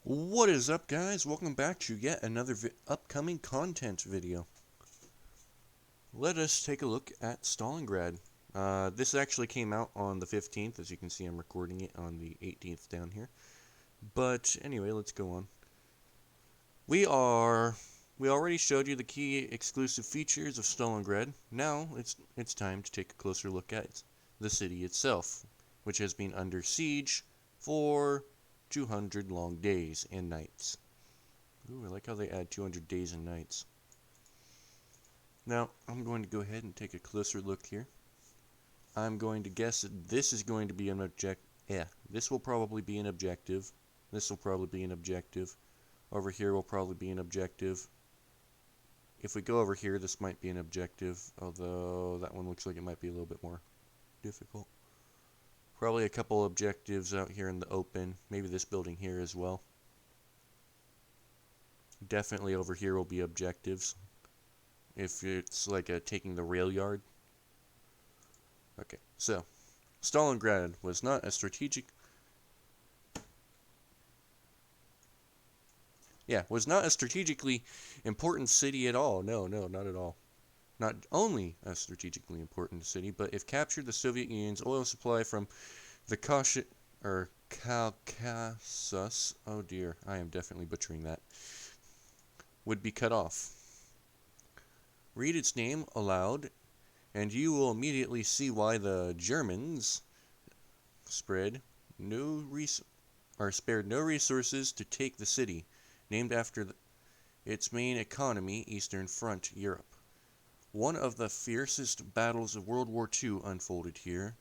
What is up, guys? Welcome back to yet another upcoming content video. Let us take a look at Stalingrad. This actually came out on the 15th. As you can see, I'm recording it on the 18th down here. But anyway, let's go on. We already showed you the key exclusive features of Stalingrad. Now it's time to take a closer look at the city itself, which has been under siege for 200 long days and nights. Ooh, I like how they add 200 days and nights. Now, I'm going to go ahead and take a closer look here. I'm going to guess that this is going to be an this will probably be an objective. This will probably be an objective. Over here will probably be an objective. If we go over here, this might be an objective, although that one looks like it might be a little bit more difficult. Probably a couple objectives out here in the open. Maybe this building here as well. Definitely over here will be objectives. If it's like taking the rail yard. Okay, so Stalingrad was not a strategically important city at all. No, not at all. Not only a strategically important city, but if captured, the Soviet Union's oil supply from the Caucasus, oh dear, I am definitely butchering that, would be cut off. Read its name aloud, and you will immediately see why the Germans spared no resources to take the city, named after its main economy, Eastern Front Europe. One of the fiercest battles of World War II unfolded here,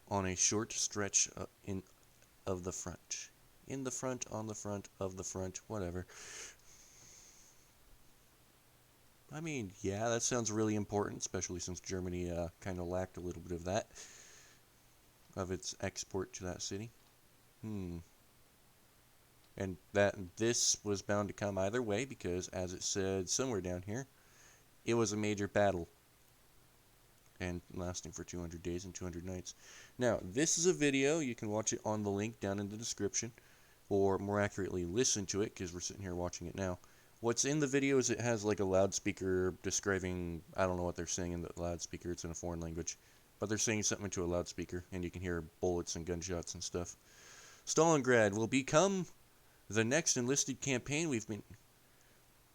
on a short stretch of the front. In the front, on the front, of the front, whatever. I mean, yeah, that sounds really important, especially since Germany kind of lacked a little bit of that, of its export to that city. And this was bound to come either way, because, as it said somewhere down here, it was a major battle, and lasting for 200 days and 200 nights. Now, this is a video. You can watch it on the link down in the description, or more accurately, listen to it, because we're sitting here watching it now. What's in the video is it has like a loudspeaker describing, I don't know what they're saying in the loudspeaker, it's in a foreign language, but they're saying something into a loudspeaker, and you can hear bullets and gunshots and stuff. Stalingrad will become the next enlisted campaign.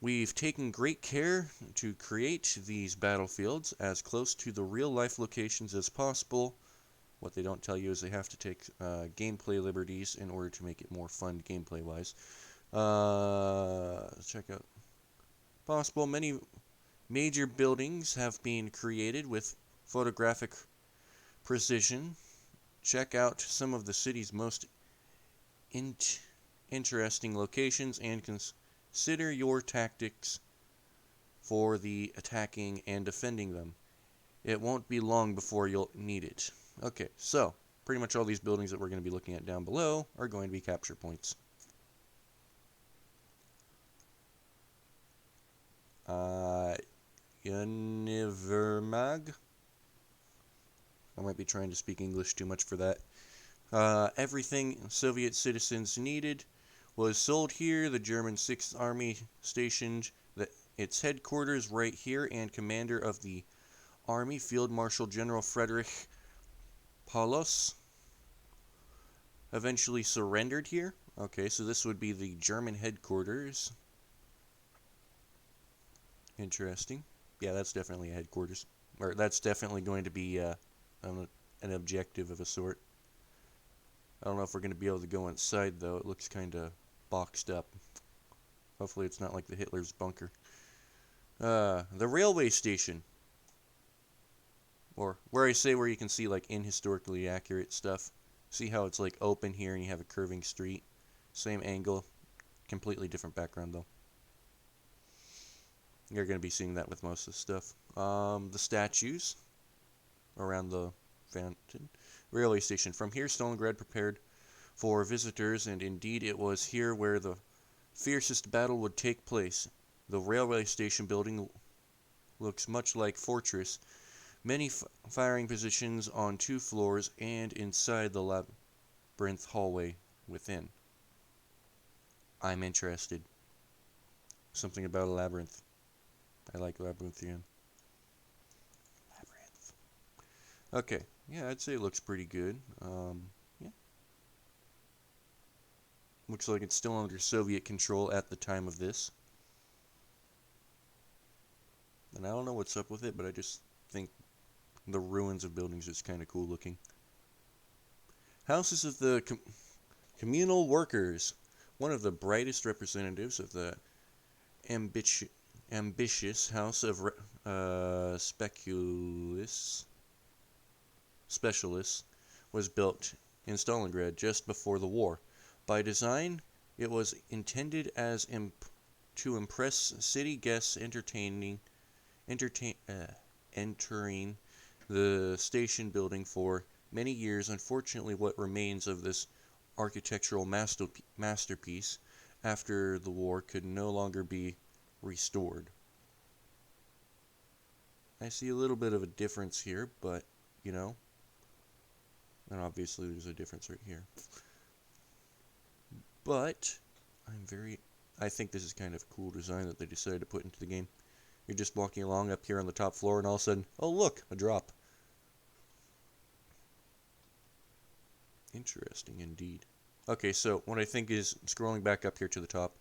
We've taken great care to create these battlefields as close to the real-life locations as possible. What they don't tell you is they have to take gameplay liberties in order to make it more fun gameplay-wise. Check out possible. Many major buildings have been created with photographic precision. Check out some of the city's most interesting locations and consider your tactics for the attacking and defending them. It won't be long before you'll need it. Okay, so pretty much all these buildings that we're going to be looking at down below are going to be capture points. Univermag. I might be trying to speak English too much for that. Everything Soviet citizens needed was sold here. The German 6th Army stationed its headquarters right here, and commander of the Army, Field Marshal General Friedrich Paulus, eventually surrendered here. Okay, so this would be the German headquarters. Interesting. Yeah, that's definitely a headquarters. Or that's definitely going to be an objective of a sort. I don't know if we're going to be able to go inside, though. It looks kind of boxed up. Hopefully it's not like the Hitler's bunker. The railway station. Or where you can see like in historically accurate stuff. See how it's like open here and you have a curving street. Same angle. Completely different background, though. You're going to be seeing that with most of the stuff. The statues around the fountain. Railway station. From here, Stalingrad prepared for visitors, and indeed it was here where the fiercest battle would take place. The railway station building looks much like fortress. Many firing positions on 2 floors and inside the labyrinth hallway within. I'm interested. Something about a labyrinth. I like labyrinthian. Labyrinth. Okay, yeah, I'd say it looks pretty good. Yeah. Looks like it's still under Soviet control at the time of this. And I don't know what's up with it, but I just think the ruins of buildings is kind of cool looking. Houses of the communal workers. One of the brightest representatives of the ambitious house of specialists was built in Stalingrad just before the war. By design, it was intended as to impress city guests entering the station building for many years. Unfortunately, what remains of this architectural masterpiece after the war could no longer be restored. I see a little bit of a difference here, but, you know, and obviously there's a difference right here. But I think this is kind of a cool design that they decided to put into the game. You're just walking along up here on the top floor, and all of a sudden, oh look, a drop. Interesting indeed. Okay, so what I think is, scrolling back up here to the top,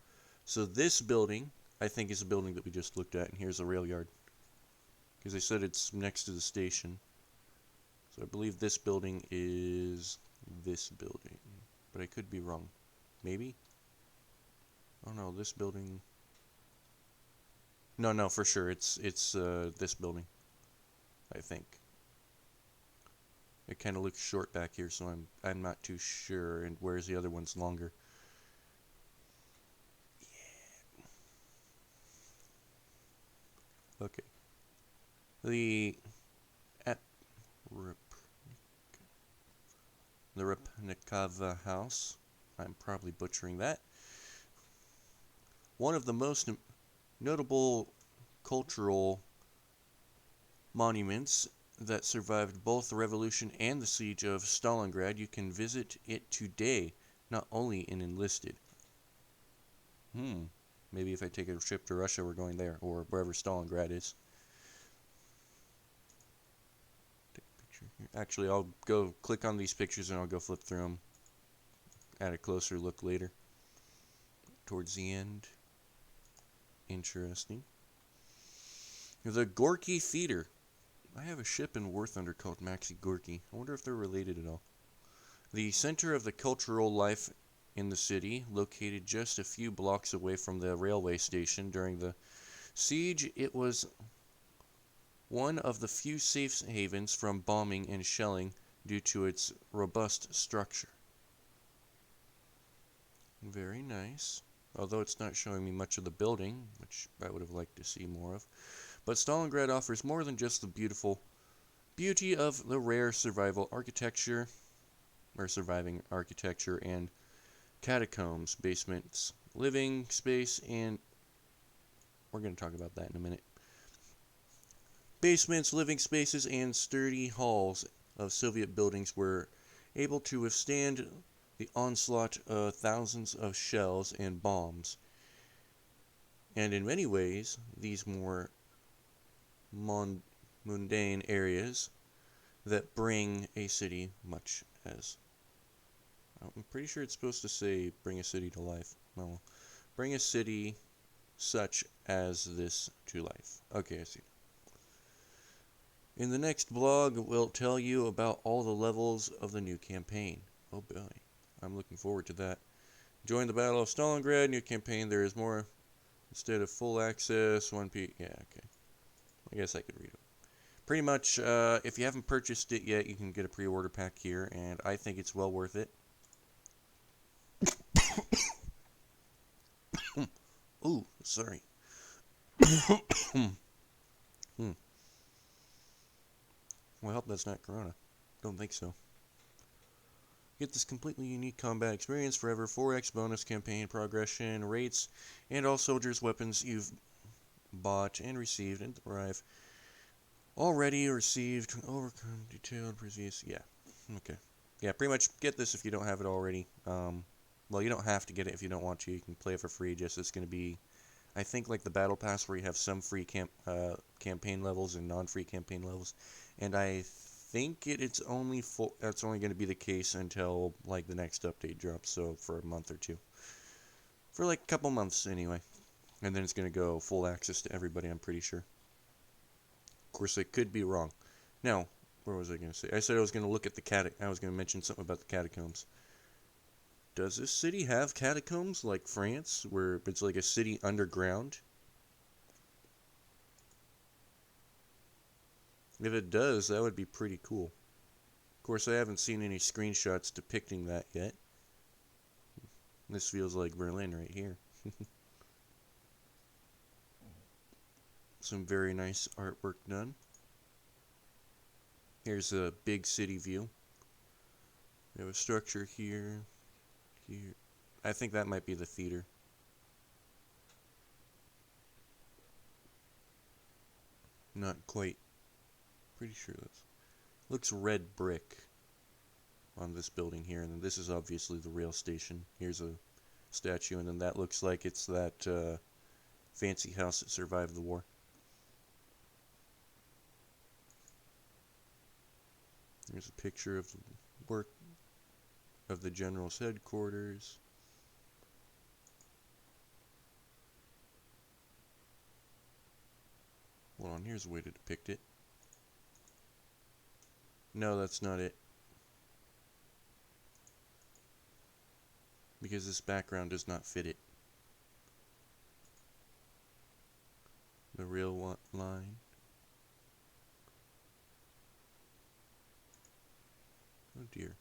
so this building, I think, is a building that we just looked at, and here's a rail yard. Because they said it's next to the station. So I believe this building is this building. But I could be wrong. Maybe? Oh no, this building... No, for sure, it's this building. I think. It kind of looks short back here, so I'm not too sure. And whereas the other one's longer. Yeah. Okay. The Repnikava house. I'm probably butchering that. One of the most notable cultural monuments that survived both the revolution and the siege of Stalingrad. You can visit it today, not only in Enlisted. Maybe if I take a trip to Russia, we're going there, or wherever Stalingrad is. Take a picture here. Actually, I'll go click on these pictures and I'll go flip through them. Add a closer look later. Towards the end. Interesting. The Gorky Theater. I have a ship in War Thunder called Maxi Gorky. I wonder if they're related at all. The center of the cultural life in the city, located just a few blocks away from the railway station. During the siege, it was one of the few safe havens from bombing and shelling due to its robust structure. Very nice. Although it's not showing me much of the building, which I would have liked to see more of. But Stalingrad offers more than just the beauty of the rare surviving architecture and catacombs, basements, living space, and we're going to talk about that in a minute. Basements, living spaces, and sturdy halls of Soviet buildings were able to withstand the onslaught of thousands of shells and bombs. And in many ways, these more mundane areas that bring a city much as... I'm pretty sure it's supposed to say bring a city to life. No, bring a city such as this to life. Okay, I see. In the next blog, we'll tell you about all the levels of the new campaign. Oh boy, I'm looking forward to that. Join the Battle of Stalingrad, new campaign. There is more. Instead of full access, 1P. Yeah, okay. I guess I could read it. Pretty much, if you haven't purchased it yet, you can get a pre-order pack here, and I think it's well worth it. Ooh, sorry. Well, I hope that's not Corona. Don't think so. Get this completely unique combat experience forever. 4x bonus campaign progression rates, and all soldiers' weapons you've bought and received and arrive already received. Overcome detailed previous. Yeah. Okay. Yeah, pretty much get this if you don't have it already. Well, you don't have to get it if you don't want to. You can play it for free. Just it's going to be, I think, like the battle pass where you have some free campaign levels and non-free campaign levels, and I think it's only that's only going to be the case until like the next update drops. So for a month or two, for like a couple months anyway, and then it's going to go full access to everybody. I'm pretty sure. Of course, I could be wrong. Now, where was I going to say? I said I was going to look at the I was going to mention something about the catacombs. Does this city have catacombs like France, where it's like a city underground? If it does, that would be pretty cool. Of course, I haven't seen any screenshots depicting that yet. This feels like Berlin right here. Some very nice artwork done. Here's a big city view. We have a structure here. Here. I think that might be the theater. Not quite. Pretty sure that's... Looks red brick on this building here. And then this is obviously the rail station. Here's a statue. And then that looks like it's that fancy house that survived the war. Here's a picture of the work of the general's headquarters. Hold on, here's a way to depict it. No, that's not it. Because this background does not fit it. The rail line. Oh dear.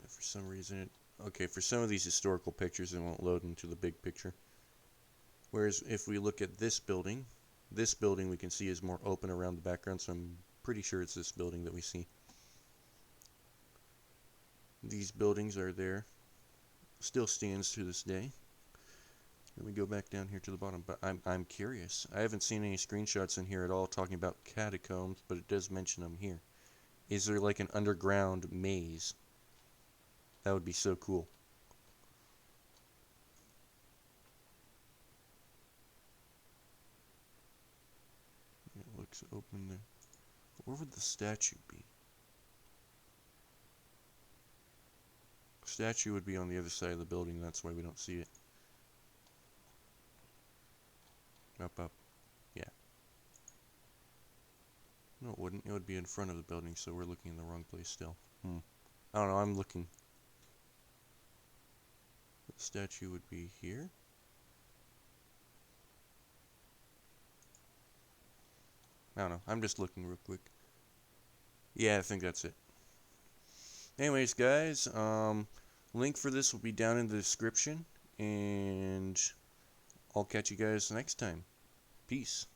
For some reason okay, for some of these historical pictures it won't load into the big picture. Whereas if we look at this building we can see is more open around the background, so I'm pretty sure it's this building that we see. These buildings are there. Still stands to this day. Let me go back down here to the bottom, but I'm curious. I haven't seen any screenshots in here at all talking about catacombs, but it does mention them here. Is there like an underground maze? That would be so cool. It looks open there. Where would the statue be? Statue would be on the other side of the building, that's why we don't see it. Up. Yeah. No, it wouldn't. It would be in front of the building, so we're looking in the wrong place still. I don't know, I'm looking. The statue would be here. I don't know, I'm just looking real quick. Yeah, I think that's it. Anyways, guys, link for this will be down in the description, and I'll catch you guys next time. Peace.